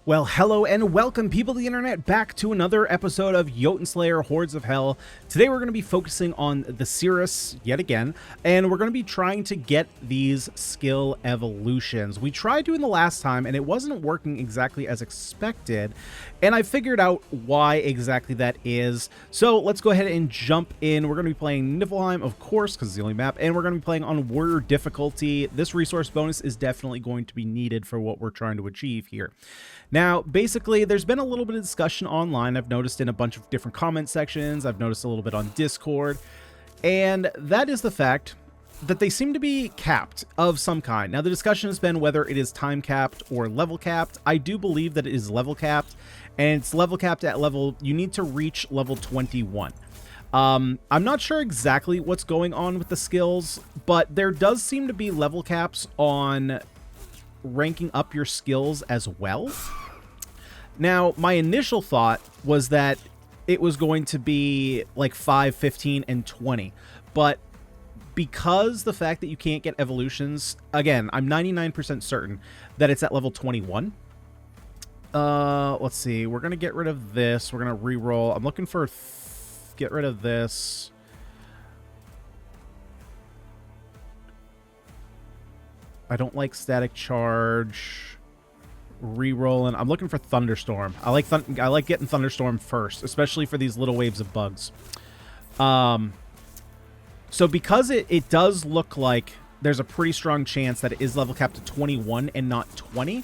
Well, hello and welcome, people of the internet, back to another episode of Jotunnslayer Hordes of Hell. Today we're going to be focusing on the Seeress yet again, and we're going to be trying to get these skill evolutions. We tried doing the last time, and it wasn't working exactly as expected, and I figured out why exactly that is. So let's go ahead and jump in. We're going to be playing Niflheim, of course, because it's the only map, and we're going to be playing on Warrior difficulty. This resource bonus is definitely going to be needed for what we're trying to achieve here. Now, basically, there's been a little bit of discussion online. I've noticed in a bunch of different comment sections. I've noticed a little bit on Discord. And that is the fact that they seem to be capped of some kind. Now, the discussion has been whether it is time capped or level capped. I do believe that it is level capped. And it's level capped at level... You need to reach level 21. I'm not sure exactly what's going on with the skills, but there does seem to be level caps on ranking up your skills as well. Now, my initial thought was that it was going to be like 5, 15, and 20. But because the fact that you can't get evolutions, again, I'm 99% certain that it's at level 21. Let's see. We're going to get rid of this. We're going to re-roll. I'm looking for... get rid of this. I don't like static charge. Re-rolling. I'm looking for thunderstorm. I like getting thunderstorm first, especially for these little waves of bugs. So because it does look like there's a pretty strong chance that it is level capped to 21 and not 20,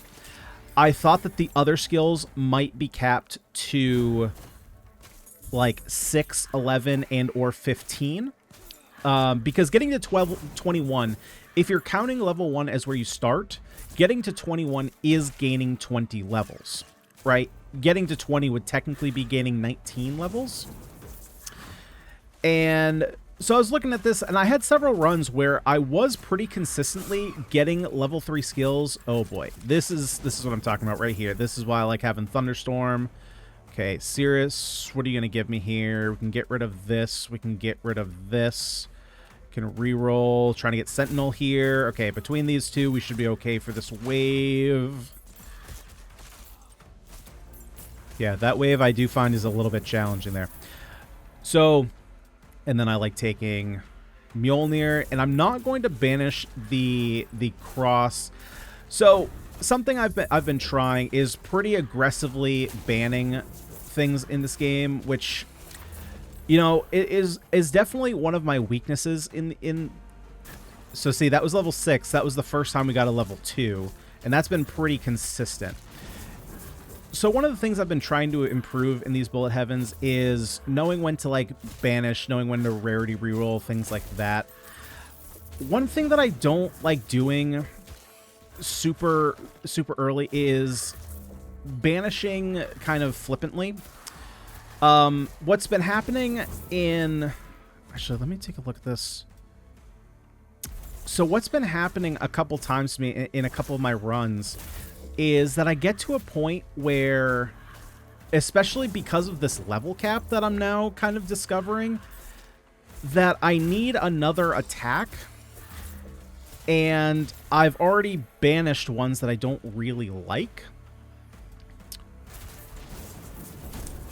I thought that the other skills might be capped to like 6, 11, and or 15. Because getting to 21, if you're counting level 1 as where you start, getting to 21 is gaining 20 levels, right? Getting to 20 would technically be gaining 19 levels. And so I was looking at this, and I had several runs where I was pretty consistently getting level 3 skills. Oh boy, this is what I'm talking about right here. This is why I like having Thunderstorm. Okay, Seeress, what are you going to give me here? We can get rid of this. We can get rid of this. Can re-roll. Trying to get Sentinel here. Okay, between these two, we should be okay for this wave. Yeah, that wave I do find is a little bit challenging there. So, and then I like taking Mjolnir, and I'm not going to banish the cross. So, something I've been trying is pretty aggressively banning things in this game, which, you know, it is definitely one of my weaknesses in so see, that was level 6. That was the first time we got a level 2, and that's been pretty consistent. So one of the things I've been trying to improve in these bullet heavens is knowing when to like banish, knowing when to rarity reroll, things like that. One thing that I don't like doing super early is banishing kind of flippantly. What's been happening in... Actually, let me take a look at this. So what's been happening a couple times to me in a couple of my runs is that I get to a point where, especially because of this level cap that I'm now kind of discovering, that I need another attack. And I've already banished ones that I don't really like.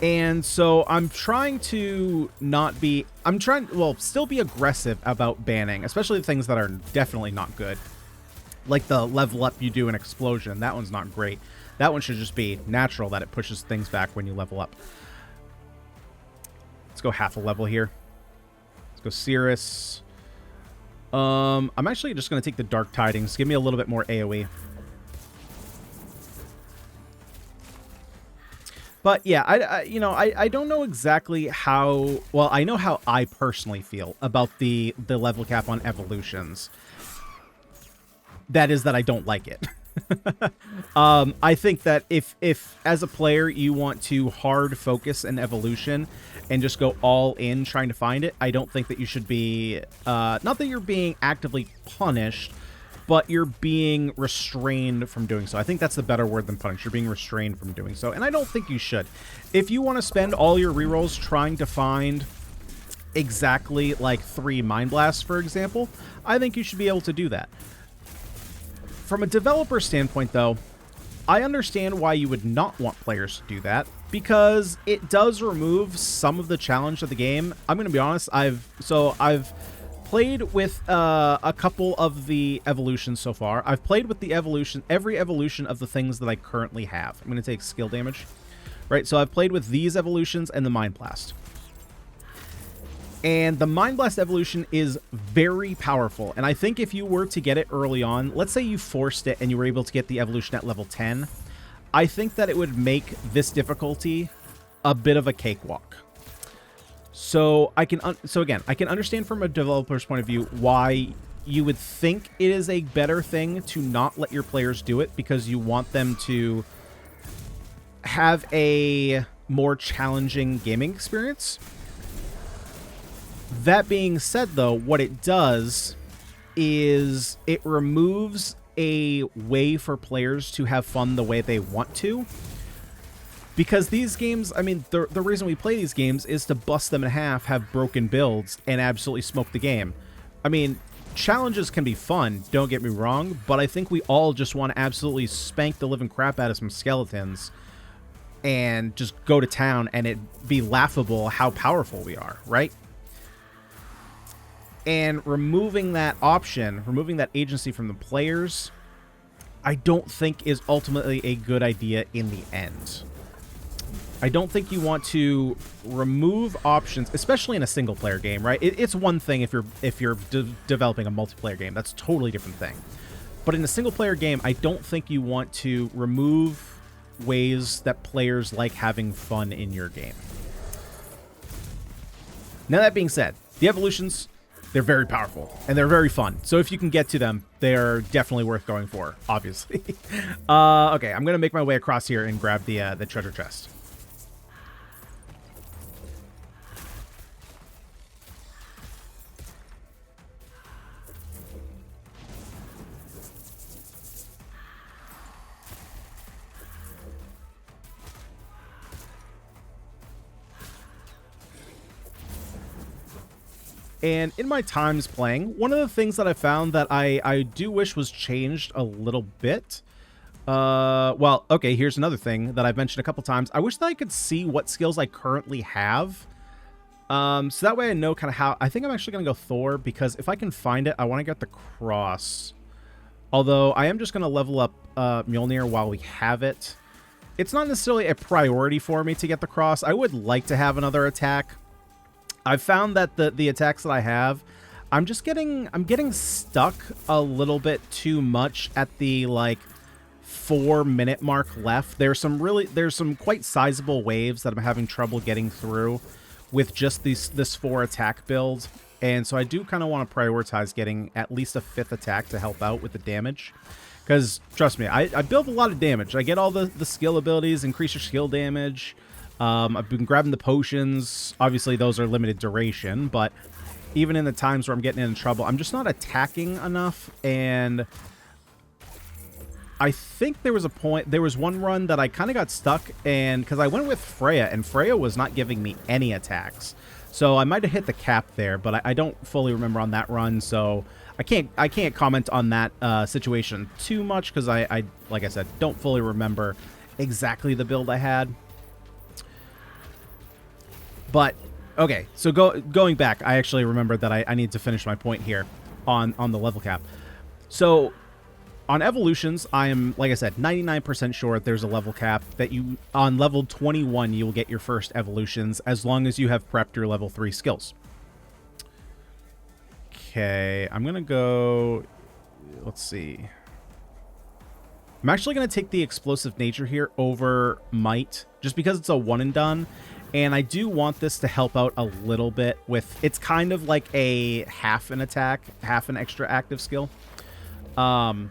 And so I'm trying to not be... well, still be aggressive about banning, especially the things that are definitely not good. Like the level up you do an explosion. That one's not great. That one should just be natural, that it pushes things back when you level up. Let's go half a level here. Let's go Seeress. I'm actually just going to take the Dark Tidings. Give me a little bit more AoE. But yeah, I don't know exactly how... Well, I know how I personally feel about the level cap on evolutions. That is that I don't like it. I think that if as a player you want to hard focus an evolution and just go all in trying to find it, I don't think that you should be... not that you're being actively punished, but you're being restrained from doing so. I think that's the better word than punished. You're being restrained from doing so, and I don't think you should. If you want to spend all your rerolls trying to find exactly like 3 Mind Blasts, for example, I think you should be able to do that. From a developer standpoint, though, I understand why you would not want players to do that, because it does remove some of the challenge of the game. I'm going to be honest, I've played with a couple of the evolutions so far. I've played with the every evolution of the things that I currently have. I'm going to take skill damage, right? So I've played with these evolutions and the Mind Blast. And the Mind Blast evolution is very powerful. And I think if you were to get it early on, let's say you forced it and you were able to get the evolution at level 10, I think that it would make this difficulty a bit of a cakewalk. So I can understand from a developer's point of view why you would think it is a better thing to not let your players do it, because you want them to have a more challenging gaming experience. That being said, though, what it does is it removes a way for players to have fun the way they want to. Because these games, I mean, the reason we play these games is to bust them in half, have broken builds, and absolutely smoke the game. I mean, challenges can be fun, don't get me wrong, but I think we all just want to absolutely spank the living crap out of some skeletons and just go to town and it be laughable how powerful we are, right? And removing that option, removing that agency from the players, I don't think is ultimately a good idea in the end. I don't think you want to remove options, especially in a single player game, right? It's one thing if you're developing a multiplayer game. That's a totally different thing. But in a single player game, I don't think you want to remove ways that players like having fun in your game. Now, that being said, the evolutions, they're very powerful, and they're very fun. So if you can get to them, they're definitely worth going for, obviously. Okay, I'm going to make my way across here and grab the treasure chest. And in my times playing, one of the things that I found that I do wish was changed a little bit. Well, okay, here's another thing that I've mentioned a couple times. I wish that I could see what skills I currently have. So that way I know kind of how... I think I'm actually going to go Thor, because if I can find it, I want to get the cross. Although, I am just going to level up Mjolnir while we have it. It's not necessarily a priority for me to get the cross. I would like to have another attack. I've found that the attacks that I have, I'm getting stuck a little bit too much at the, like, 4-minute mark left. There's some quite sizable waves that I'm having trouble getting through with just this 4 attack build. And so I do kind of want to prioritize getting at least a 5th attack to help out with the damage. Because, trust me, I build a lot of damage. I get all the skill abilities, increase your skill damage. I've been grabbing the potions. Obviously, those are limited duration, but even in the times where I'm getting in trouble, I'm just not attacking enough. And I think there was one run that I kind of got stuck, and because I went with Freya, and Freya was not giving me any attacks. So I might have hit the cap there, but I don't fully remember on that run, so I can't comment on that situation too much, because I like I said, don't fully remember exactly the build I had. But, okay, so going back, I actually remembered that I need to finish my point here on the level cap. So, on evolutions, I am, like I said, 99% sure there's a level cap that on level 21, you will get your first evolutions as long as you have prepped your level 3 skills. Okay, I'm going to go, let's see. I'm actually going to take the explosive nature here over might, just because it's a one and done. And I do want this to help out a little bit with... It's kind of like a half an attack, half an extra active skill. So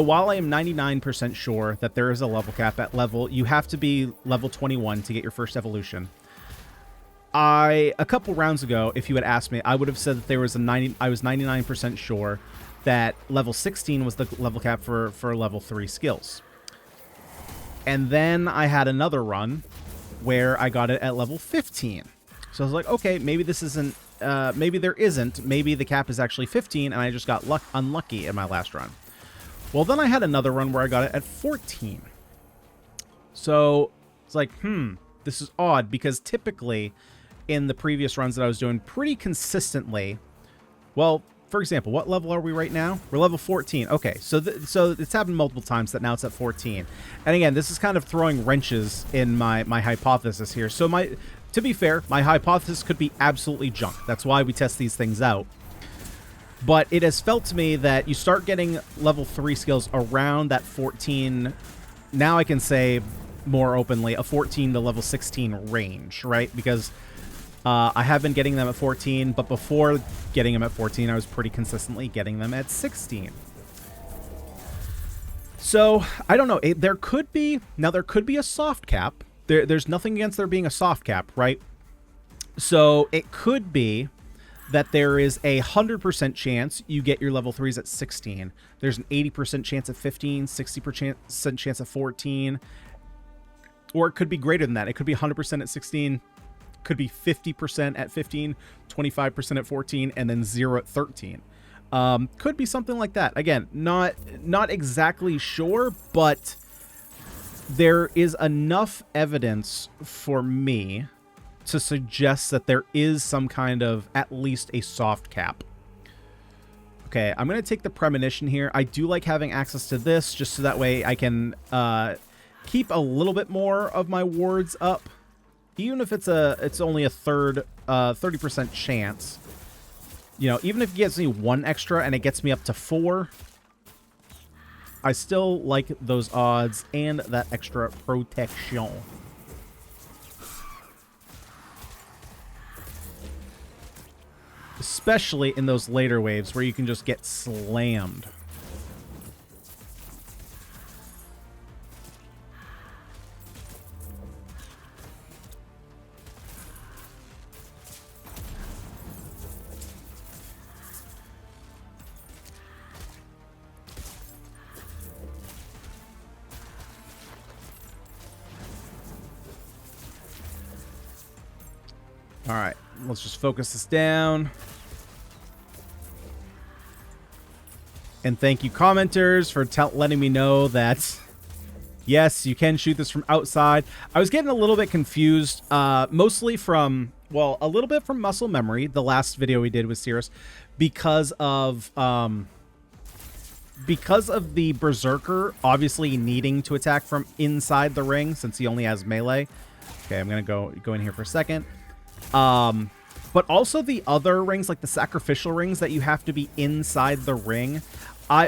while I am 99% sure that there is a level cap at level... You have to be level 21 to get your first evolution. A couple rounds ago, if you had asked me, I would have said that there was I was 99% sure that level 16 was the level cap for level 3 skills. And then I had another run where I got it at level 15. So I was like, okay, maybe this isn't, maybe there isn't. Maybe the cap is actually 15, and I just got unlucky in my last run. Well, then I had another run where I got it at 14. So it's like, this is odd, because typically in the previous runs that I was doing pretty consistently, well, for example, what level are we right now? We're level 14. Okay, so it's happened multiple times that now it's at 14. And again, this is kind of throwing wrenches in my hypothesis here. So to be fair, my hypothesis could be absolutely junk. That's why we test these things out. But it has felt to me that you start getting level 3 skills around that 14. Now I can say more openly a 14 to level 16 range, right? Because I have been getting them at 14, but before getting them at 14, I was pretty consistently getting them at 16. So, I don't know. There could be a soft cap. There's nothing against there being a soft cap, right? So, it could be that there is a 100% chance you get your level 3s at 16. There's an 80% chance at 15, 60% chance at 14. Or it could be greater than that. It could be 100% at 16. Could be 50% at 15, 25% at 14, and then 0 at 13. Could be something like that. Again, not exactly sure, but there is enough evidence for me to suggest that there is some kind of at least a soft cap. Okay, I'm going to take the premonition here. I do like having access to this just so that way I can keep a little bit more of my wards up. Even if it's only a 30% chance, you know, even if it gets me 1 extra and it gets me up to 4, I still like those odds and that extra protection. Especially in those later waves where you can just get slammed. All right, let's just focus this down. And thank you, commenters, for letting me know that, yes, you can shoot this from outside. I was getting a little bit confused, mostly from, well, a little bit from muscle memory, the last video we did with Seeress, because of the Berserker obviously needing to attack from inside the ring, since he only has melee. Okay, I'm going to go in here for a second. But also the other rings, like the sacrificial rings that you have to be inside the ring.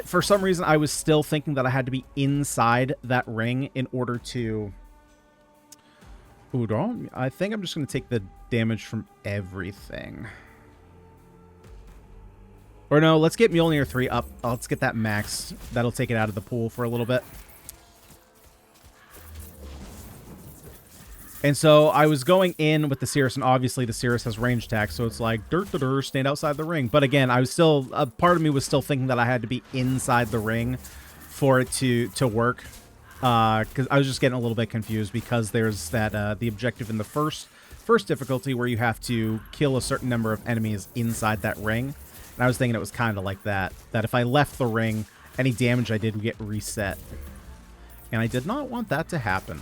For some reason, I was still thinking that I had to be inside that ring in order to... Ooh, I think I'm just going to take the damage from everything. Or no, let's get Mjolnir 3 up. Let's get that max. That'll take it out of the pool for a little bit. And so I was going in with the Seeress, and obviously the Seeress has range attack, so it's like, stand outside the ring. But again, I was still, a part of me was still thinking that I had to be inside the ring for it to work. Because I was just getting a little bit confused, because there's that, the objective in the first difficulty where you have to kill a certain number of enemies inside that ring. And I was thinking it was kind of like that if I left the ring, any damage I did would get reset. And I did not want that to happen.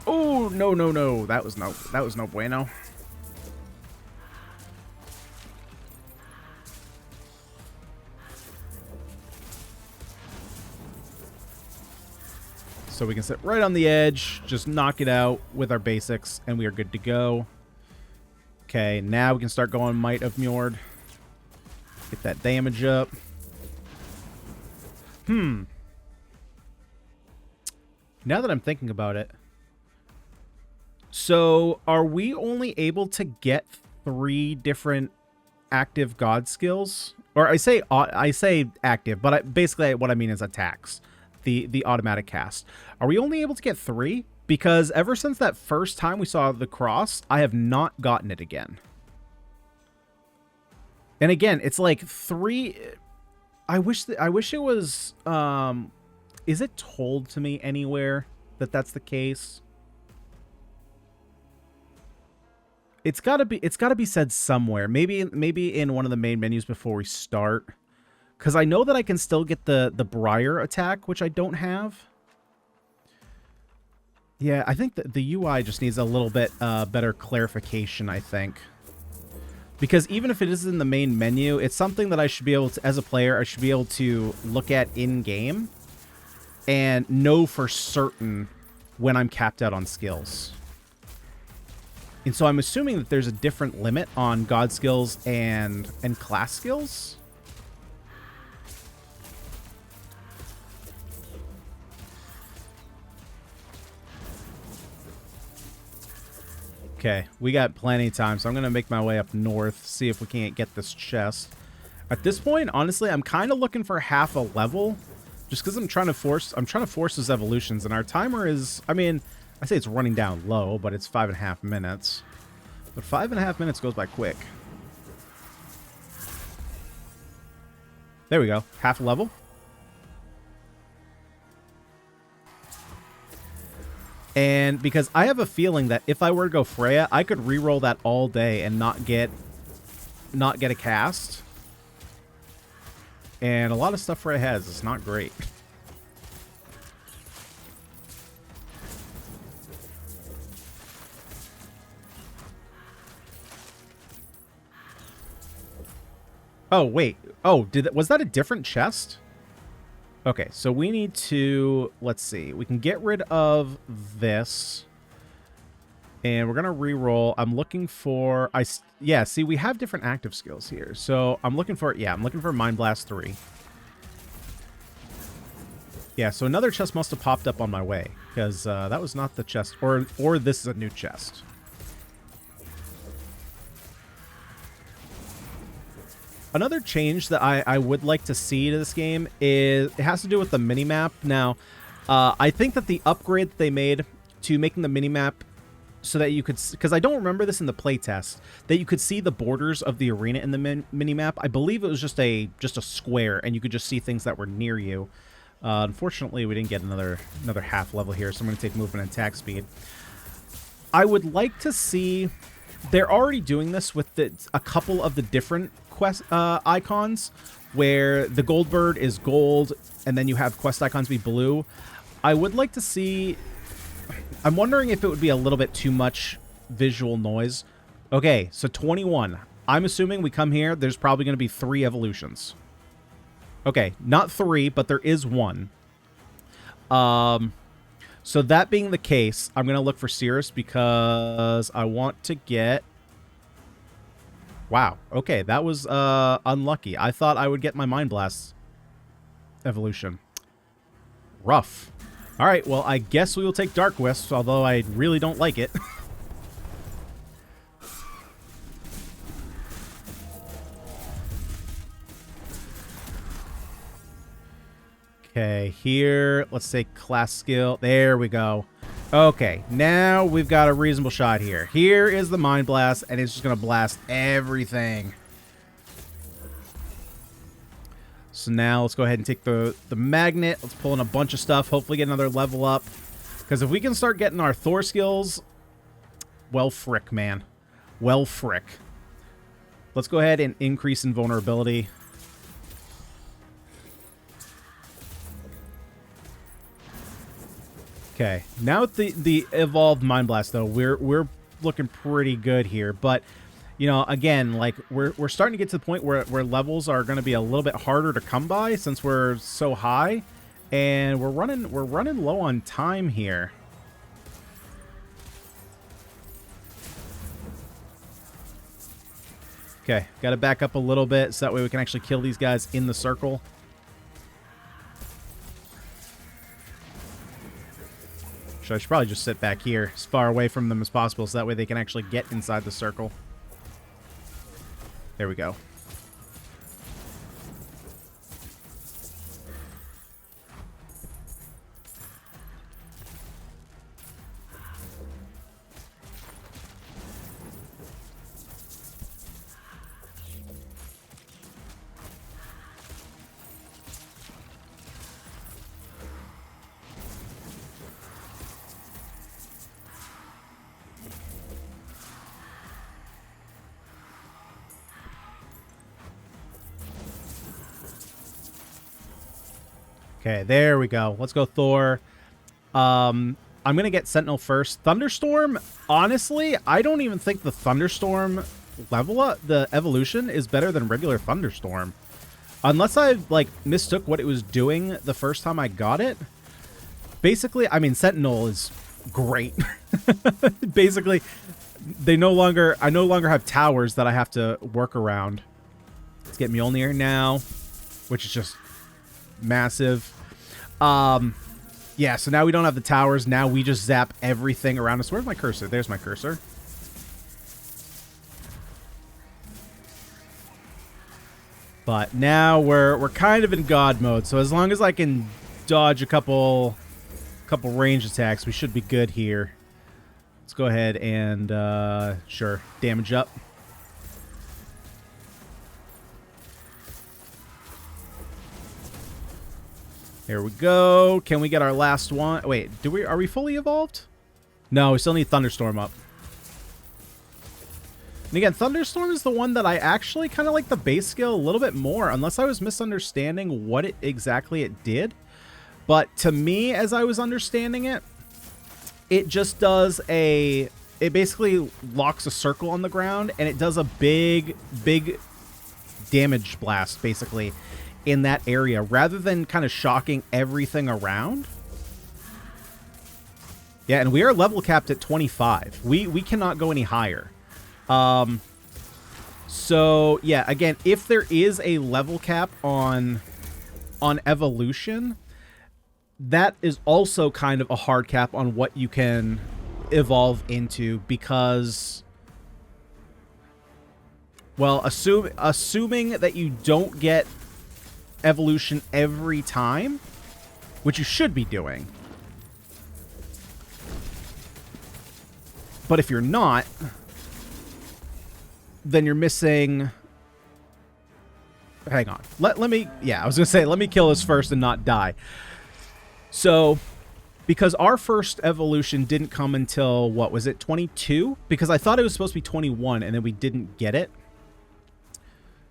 Oh, no. That was no bueno. So we can sit right on the edge, just knock it out with our basics, and we are good to go. Okay, now we can start going Might of Njord. Get that damage up. Now that I'm thinking about it, so are we only able to get 3 different active god skills? Or I say active, but basically what I mean is attacks. The automatic cast. Are we only able to get 3? Because ever since that first time we saw the cross, I have not gotten it again. And again, it's like 3. I wish it was. Is it told to me anywhere that that's the case? It's gotta be said somewhere. Maybe in one of the main menus before we start. Because I know that I can still get the Briar attack, which I don't have. Yeah, I think that the UI just needs a little bit better clarification, I think. Because even if it is in the main menu, it's something that I should be able to, as a player, I should be able to look at in-game and know for certain when I'm capped out on skills. And so I'm assuming that there's a different limit on god skills and class skills. Okay, we got plenty of time, so I'm going to make my way up north, see if we can't get this chest. At this point, honestly, I'm kind of looking for half a level, just because I'm trying to force those evolutions, and our timer is, I mean, I say it's running down low, but it's 5.5 minutes. But 5.5 minutes goes by quick. There we go, half a level. And because I have a feeling that if I were to go Freya, I could reroll that all day and not get a cast. And a lot of stuff Freya has is not great. Oh, wait. Oh, was that a different chest? Okay, so we need to, let's see, we can get rid of this, and we're going to reroll. I'm looking for, yeah, see, we have different active skills here, so I'm looking for, yeah, I'm looking for Mind Blast 3. Yeah, so another chest must have popped up on my way, because that was not the chest, or this is a new chest. Another change that I would like to see to this game is it has to do with the minimap. Now, I think that the upgrade that they made to making the minimap so that you could, because I don't remember this in the playtest, that you could see the borders of the arena in the minimap. I believe it was just a square, and you could just see things that were near you. Unfortunately, we didn't get another half level here, so I'm going to take movement and attack speed. I would like to see. They're already doing this with a couple of the different quest icons, where the gold bird is gold and then you have quest icons be blue. I would like to see, I'm wondering if it would be a little bit too much visual noise. Okay, so 21. I'm assuming we come here, there's probably going to be 3 evolutions. Okay, not 3, but there is 1. So that being the case, I'm going to look for Seeress because I want to get... Wow. Okay, that was unlucky. I thought I would get my Mind Blast evolution. Rough. All right, well, I guess we will take Dark Wisp, although I really don't like it. Okay, here, let's say class skill. There we go. Okay, now we've got a reasonable shot here. Here is the Mind Blast, and it's just going to blast everything. So now let's go ahead and take the magnet. Let's pull in a bunch of stuff. Hopefully get another level up. Because if we can start getting our Thor skills, well, frick, man. Well, frick. Let's go ahead and increase in vulnerability. Okay, now with the evolved Mind Blast, though, we're looking pretty good here. But, you know, again, like, we're starting to get to the point where levels are going to be a little bit harder to come by since we're so high, and we're running low on time here. Okay, got to back up a little bit so that way we can actually kill these guys in the circle. So I should probably just sit back here as far away from them as possible so that way they can actually get inside the circle. There we go. Okay, there we go. Let's go Thor. I'm going to get Sentinel first. Thunderstorm, honestly, I don't even think the Thunderstorm level up, the evolution, is better than regular Thunderstorm. Unless I, like, mistook what it was doing the first time I got it. Basically, I mean, Sentinel is great. Basically, I no longer have towers that I have to work around. Let's get Mjolnir now, which is just massive. Yeah, so now we don't have the towers. Now we just zap everything around us. Where's my cursor? There's my cursor. But now we're kind of in God mode. So as long as I can dodge a couple range attacks, we should be good here. Let's go ahead and sure, damage up. Here we go. Can we get our last one? Wait, are we fully evolved? No, we still need Thunderstorm up. And again, Thunderstorm is the one that I actually kind of like the base skill a little bit more, unless I was misunderstanding what exactly it did. But to me, as I was understanding it, it just does it basically locks a circle on the ground, and it does a big damage blast, basically, in that area, rather than kind of shocking everything around. Yeah, and we are level capped at 25. We cannot go any higher. So yeah, again, if there is a level cap on evolution, that is also kind of a hard cap on what you can evolve into, because, well, assuming that you don't get evolution every time, which you should be doing. But if you're not, then you're missing... Hang on. Let me... Yeah, I was going to say, let me kill this first and not die. So, because our first evolution didn't come until, what was it, 22? Because I thought it was supposed to be 21, and then we didn't get it.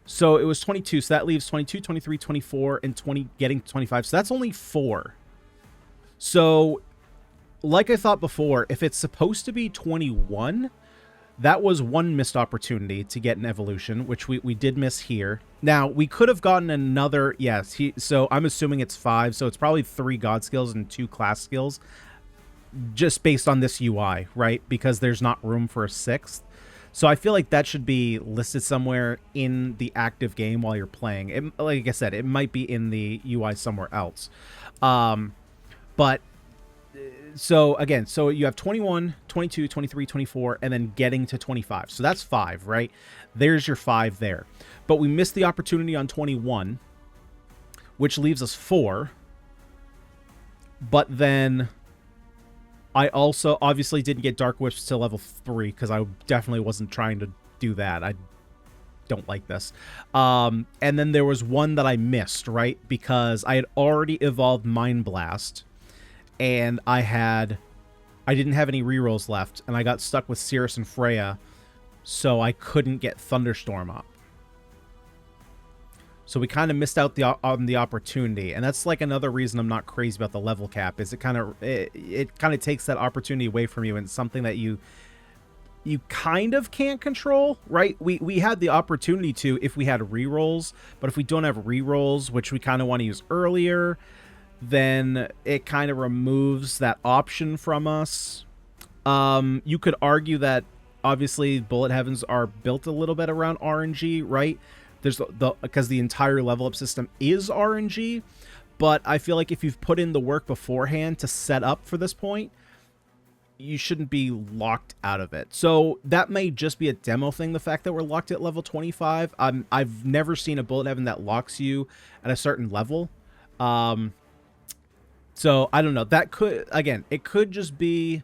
So it was 22, so that leaves 22, 23, 24, and getting 25. So that's only 4. So, like I thought before, if it's supposed to be 21, that was one missed opportunity to get an evolution, which we did miss here. Now, we could have gotten another... Yes, so I'm assuming it's 5, so it's probably 3 god skills and 2 class skills, just based on this UI, right? Because there's not room for a 6th. So I feel like that should be listed somewhere in the active game while you're playing. Like I said, it might be in the UI somewhere else. But, so again, so you have 21, 22, 23, 24, and then getting to 25. So that's 5, right? There's your 5 there. But we missed the opportunity on 21, which leaves us 4. But then... I also obviously didn't get Dark Whips to level 3 because I definitely wasn't trying to do that. I don't like this. And then there was one that I missed, right? Because I had already evolved Mind Blast, and I didn't have any rerolls left, and I got stuck with Seeress and Freya, so I couldn't get Thunderstorm up. So we kind of missed out on the opportunity, and that's like another reason I'm not crazy about the level cap. Is it kind of takes that opportunity away from you, and it's something that you kind of can't control, right? We had the opportunity to if we had rerolls, but if we don't have rerolls, which we kind of want to use earlier, then it kind of removes that option from us. You could argue that obviously bullet heavens are built a little bit around RNG, right? There's because the entire level up system is RNG, but I feel like if you've put in the work beforehand to set up for this point, you shouldn't be locked out of it. So that may just be a demo thing, the fact that we're locked at level 25. I've never seen a bullet heaven that locks you at a certain level. So I don't know. That could, again, it could just be,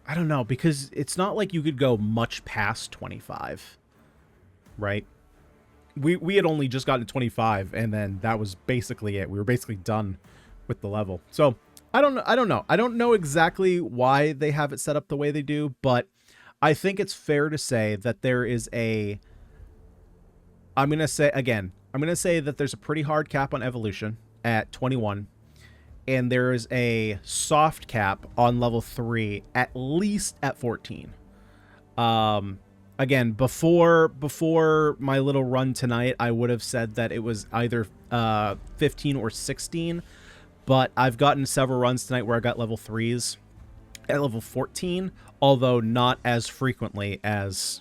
I don't know, because it's not like you could go much past 25, right? We had only just gotten to 25, and then that was basically it. We were basically done with the level. So I don't know. I don't know exactly why they have it set up the way they do, but I think it's fair to say that there is I'm going to say that there's a pretty hard cap on evolution, at 21, and there is a soft cap on level 3 at least at 14. Again, before my little run tonight, I would have said that it was either 15 or 16, but I've gotten several runs tonight where I got level 3s at level 14, although not as frequently as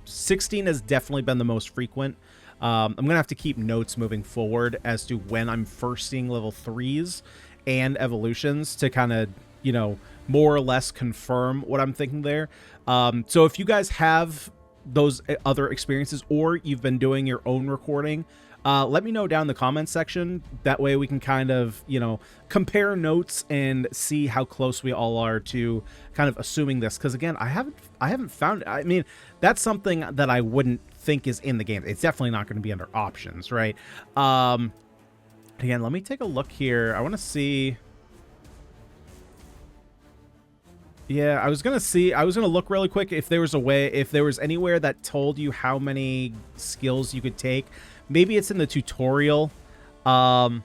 16 has definitely been the most frequent. I'm going to have to keep notes moving forward as to when I'm first seeing level 3s and evolutions to kind of, you know, more or less confirm what I'm thinking there. So if you guys have those other experiences, or you've been doing your own recording, let me know down in the comments section. That way we can kind of, you know, compare notes and see how close we all are to kind of assuming this. Because again, I haven't found it. I mean, that's something that I wouldn't think is in the game. It's definitely not going to be under options, right? Again, let me take a look here. I want to see. Yeah, I was going to look really quick if there was a way, if there was anywhere that told you how many skills you could take. Maybe it's in the tutorial. But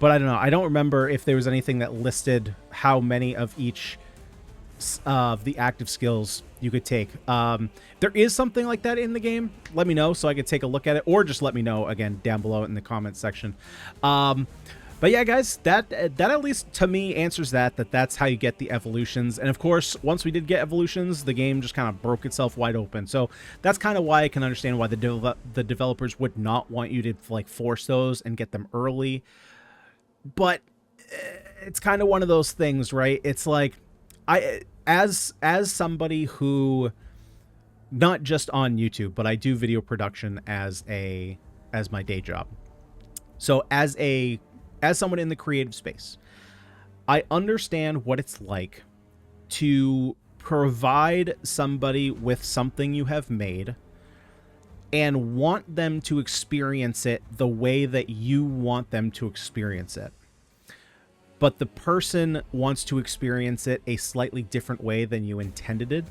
I don't know. I don't remember if there was anything that listed how many of each of the active skills you could take. There is something like that in the game. Let me know so I could take a look at it, or just let me know again down below in the comments section. But yeah, guys, that at least to me answers that's how you get the evolutions. And of course, once we did get evolutions, the game just kind of broke itself wide open. So that's kind of why I can understand why the developers would not want you to like force those and get them early. But it's kind of one of those things, right? It's like as somebody who, not just on YouTube, but I do video production as my day job. So as someone in the creative space, I understand what it's like to provide somebody with something you have made and want them to experience it the way that you want them to experience it. But the person wants to experience it a slightly different way than you intended.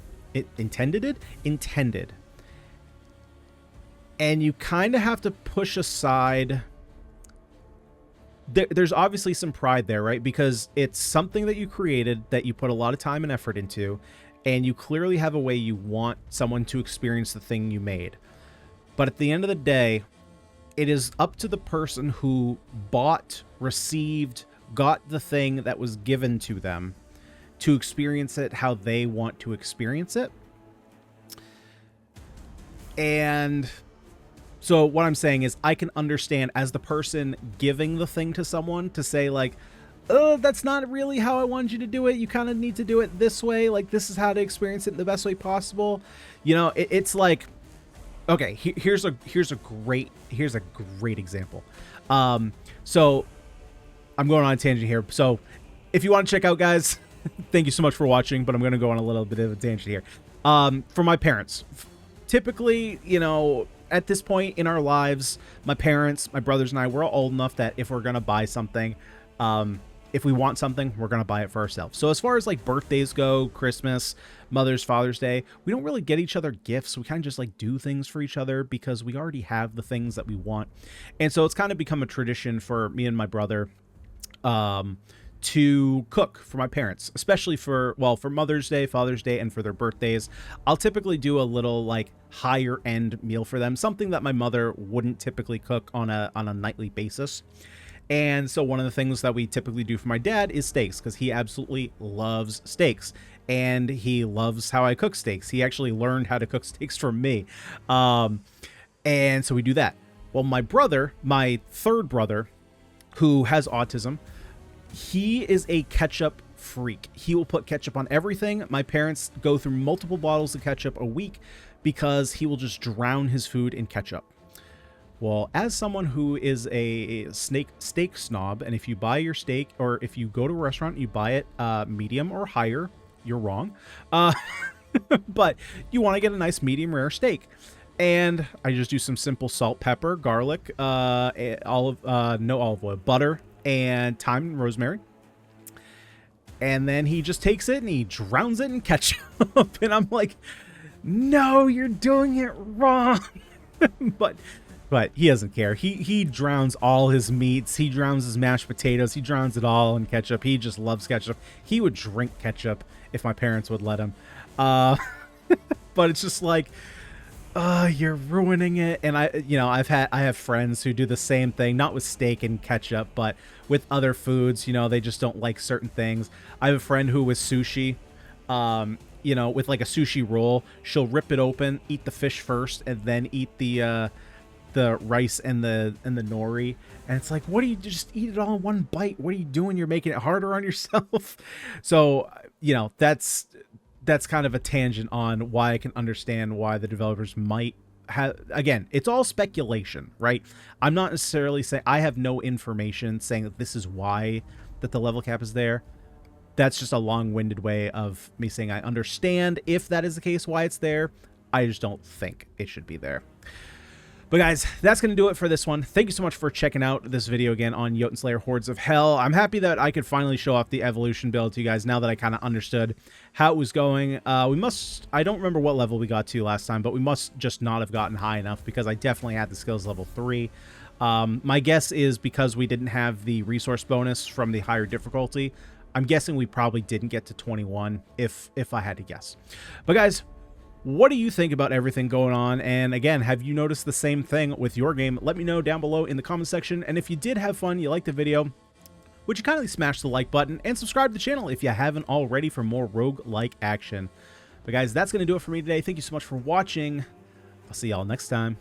And you kind of have to push aside. There's obviously some pride there, right? Because it's something that you created, that you put a lot of time and effort into, and you clearly have a way you want someone to experience the thing you made. But at the end of the day, it is up to the person who bought, received, got the thing that was given to them to experience it how they want to experience it. And so what I'm saying is I can understand as the person giving the thing to someone to say like, oh, that's not really how I wanted you to do it. You kind of need to do it this way. Like, this is how to experience it in the best way possible. You know, it's like, okay, here's a great example. So I'm going on a tangent here. So if you want to check out, guys, thank you so much for watching, but I'm going to go on a little bit of a tangent here. For my parents, typically, you know, at this point in our lives, my parents, my brothers and I, we're all old enough that if we're going to buy something, if we want something, we're going to buy it for ourselves. So as far as like birthdays go, Christmas, Mother's, Father's Day, we don't really get each other gifts. We kind of just like do things for each other because we already have the things that we want. And so it's kind of become a tradition for me and my brother to cook for my parents, especially for Mother's Day, Father's Day, and for their birthdays. I'll typically do a little like higher end meal for them, something that my mother wouldn't typically cook on a nightly basis. And so one of the things that we typically do for my dad is steaks, because he absolutely loves steaks and he loves how I cook steaks. He actually learned how to cook steaks from me. And so we do that. Well, my brother, my third brother, who has autism, he is a ketchup freak. He will put ketchup on everything. My parents go through multiple bottles of ketchup a week because he will just drown his food in ketchup. Well, as someone who is a steak snob, and if you buy your steak, or if you go to a restaurant and you buy it medium or higher, you're wrong. But you want to get a nice medium rare steak. And I just do some simple salt, pepper, garlic, no olive oil, butter, and thyme and rosemary. And then he just takes it and he drowns it in ketchup. And I'm like, no, you're doing it wrong. But But he doesn't care. He drowns all his meats. He drowns his mashed potatoes. He drowns it all in ketchup. He just loves ketchup. He would drink ketchup if my parents would let him. But it's just like, you're ruining it. And I have friends who do the same thing, not with steak and ketchup, but with other foods. They just don't like certain things. I have a friend who with sushi, with like a sushi roll, she'll rip it open, eat the fish first, and then eat the rice and the nori. And it's like, what do you just eat it all in one bite? What are you doing? You're making it harder on yourself. So, that's kind of a tangent on why I can understand why the developers might have, again, it's all speculation, right? I'm not necessarily saying, I have no information saying that this is why that the level cap is there. That's just a long-winded way of me saying I understand if that is the case why it's there. I just don't think it should be there. But guys, that's going to do it for this one. Thank you so much for checking out this video again on Jotunnslayer Hordes of Hel. I'm happy that I could finally show off the evolution build to you guys now that I kind of understood how it was going. I don't remember what level we got to last time, but we must just not have gotten high enough because I definitely had the skills level 3. My guess is because we didn't have the resource bonus from the higher difficulty, I'm guessing we probably didn't get to 21 if I had to guess. But guys, what do you think about everything going on? And again, have you noticed the same thing with your game? Let me know down below in the comment section. And if you did have fun, you liked the video, would you kindly smash the like button and subscribe to the channel if you haven't already for more roguelike action. But guys, that's going to do it for me today. Thank you so much for watching. I'll see y'all next time.